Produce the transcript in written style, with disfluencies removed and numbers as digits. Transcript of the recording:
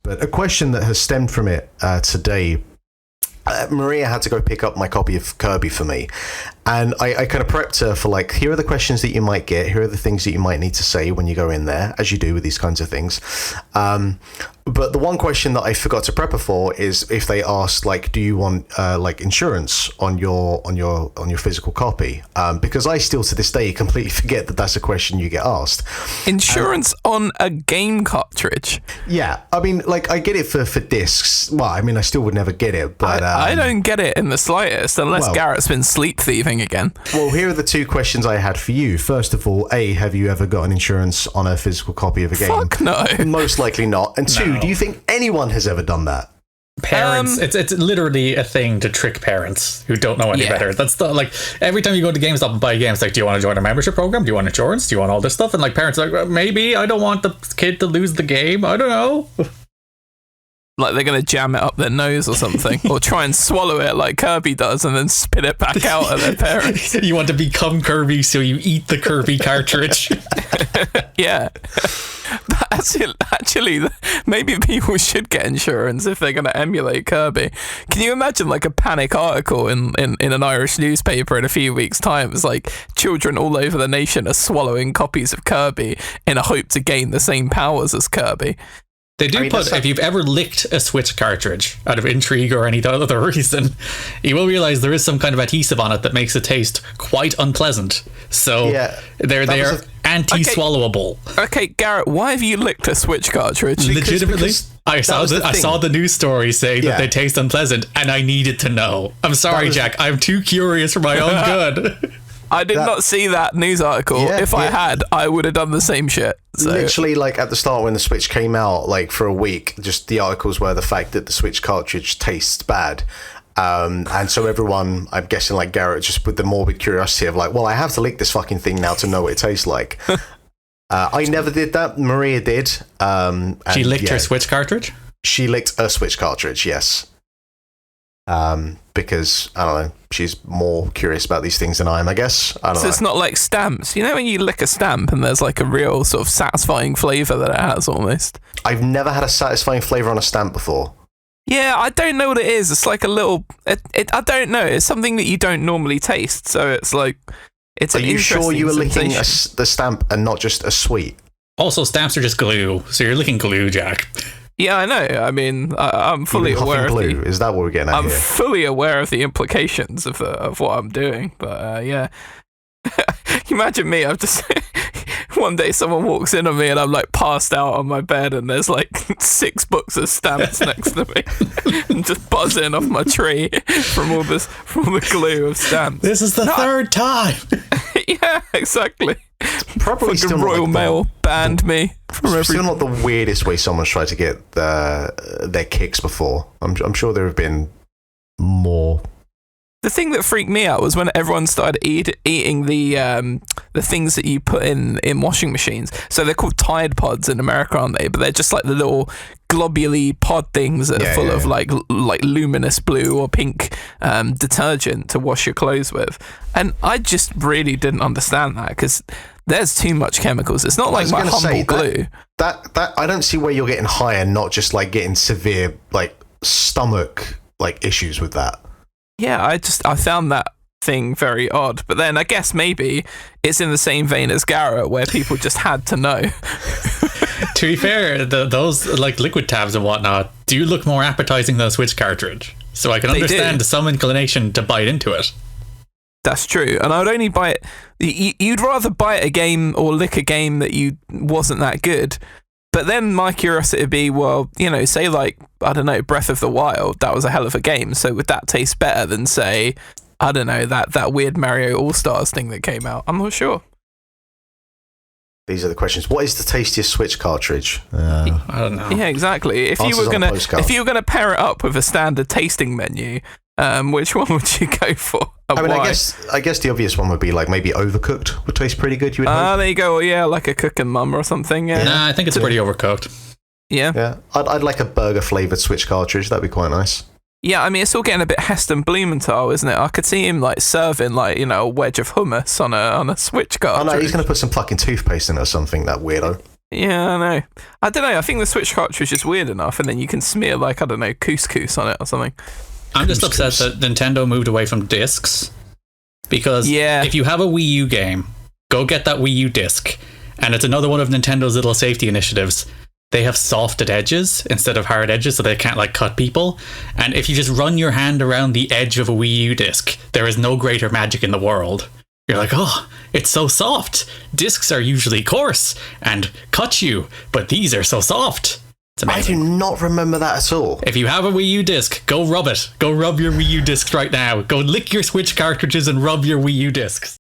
but a question that has stemmed from it today. Maria had to go pick up my copy of Kirby for me, and I kind of prepped her for like, here are the questions that you might get, here are the things that you might need to say when you go in there, as you do with these kinds of things. But the one question that I forgot to prep her for is if they asked, like, do you want like insurance on your physical copy? Because I still to this day completely forget that that's a question you get asked. Insurance on a game cartridge? Yeah, I mean, like, I get it for discs. Well, I mean, I still would never get it, but I don't get it in the slightest unless Garrett's been sleep thieving again. Well, here are the two questions I had for you. First of all, A, have you ever gotten insurance on a physical copy of a game? Fuck no. Most likely not. And two, do you think anyone has ever done that? Parents, it's literally a thing to trick parents who don't know any better. That's the, like, every time you go to GameStop and buy games, like, do you want to join a membership program? Do you want insurance? Do you want all this stuff? And like, parents are like, maybe I don't want the kid to lose the game. I don't know. Like they're going to jam it up their nose or something, or try and swallow it like Kirby does and then spit it back out at their parents. You want to become Kirby, so you eat the Kirby cartridge. Yeah. Actually, maybe people should get insurance if they're going to emulate Kirby. Can you imagine like a panic article in an Irish newspaper in a few weeks' time? It's like children all over the nation are swallowing copies of Kirby in a hope to gain the same powers as Kirby. They do if you've ever licked a Switch cartridge out of intrigue or any other reason, you will realize there is some kind of adhesive on it that makes it taste quite unpleasant. So they're anti-swallowable. Okay, Garrett, why have you licked a Switch cartridge? Legitimately, I saw the news story saying that they taste unpleasant, and I needed to know. I'm sorry, Jack. I'm too curious for my own good. I did not see that news article. If I had, I would have done the same shit. So. Literally, like at the start when the Switch came out, like for a week, just the articles were the fact that the Switch cartridge tastes bad. And so everyone, I'm guessing like Garrett, just with the morbid curiosity of like, well, I have to lick this fucking thing now to know what it tastes like. I never did that. Maria did. She licked her Switch cartridge? She licked a Switch cartridge, yes. Because, I don't know, she's more curious about these things than I am, I guess. I don't know. It's not like stamps. You know when you lick a stamp and there's like a real sort of satisfying flavour that it has almost? I've never had a satisfying flavour on a stamp before. Yeah, I don't know what it is. It's like a little... I don't know. It's something that you don't normally taste. So it's like... It's an interesting sure you were licking sensation. the stamp and not just a sweet? Also, stamps are just glue. So you're licking glue, Jack. Yeah, I know. I mean, I'm fully aware of glue. Is that what we're getting at here? I'm fully aware of the implications of what I'm doing. But yeah. Imagine me, I've just... One day someone walks in on me and I'm like passed out on my bed and there's like 6 books of stamps next to me and just buzzing off my tree from all the glue of stamps. This is the third time. Yeah, exactly. Probably still Royal Mail banned me from every... Still not the weirdest way someone's tried to get their kicks before. I'm sure there have been more. The thing that freaked me out was when everyone started eating the things that you put in washing machines. So they're called Tide Pods in America, aren't they? But they're just like the little globulary pod things that are full of like luminous blue or pink detergent to wash your clothes with. And I just really didn't understand that because there's too much chemicals. It's not like my humble glue. That I don't see where you're getting high and not just like getting severe like stomach like issues with that. Yeah, I found that thing very odd. But then I guess maybe it's in the same vein as Garrett, where people just had to know. To be fair, those like liquid tabs and whatnot do look more appetizing than a Switch cartridge. So I can understand some inclination to bite into it. That's true. And I would only buy it... You'd rather bite a game or lick a game that wasn't that good. But then my curiosity would be, well, you know, say like, I don't know, Breath of the Wild, that was a hell of a game. So would that taste better than, say, I don't know, that weird Mario All-Stars thing that came out? I'm not sure. These are the questions. What is the tastiest Switch cartridge? I don't know. Yeah, exactly. If you were gonna pair it up with a standard tasting menu, which one would you go for? I mean, I guess the obvious one would be like maybe Overcooked would taste pretty good. You would hope. There you go. Yeah, like a Cooking Mum or something. Yeah. Nah, I think it's pretty overcooked. Yeah. Yeah, I'd like a burger flavored Switch cartridge. That'd be quite nice. Yeah, I mean, it's all getting a bit Heston Blumenthal, isn't it? I could see him like serving like, you know, a wedge of hummus on a Switch cartridge. Oh no, he's going to put some fucking toothpaste in it or something. That weirdo. Yeah, I know. I don't know. I think the Switch cartridge is weird enough, and then you can smear like, I don't know, couscous on it or something. I'm just upset that Nintendo moved away from discs, because if you have a Wii U game, go get that Wii U disc, and it's another one of Nintendo's little safety initiatives. They have softed edges instead of hard edges, so they can't like cut people. And if you just run your hand around the edge of a Wii U disc, there is no greater magic in the world. You're like, oh, it's so soft. Discs are usually coarse and cut you, but these are so soft. It's amazing. I do not remember that at all. If you have a Wii U disc, go rub it. Go rub your Wii U discs right now. Go lick your Switch cartridges and rub your Wii U discs.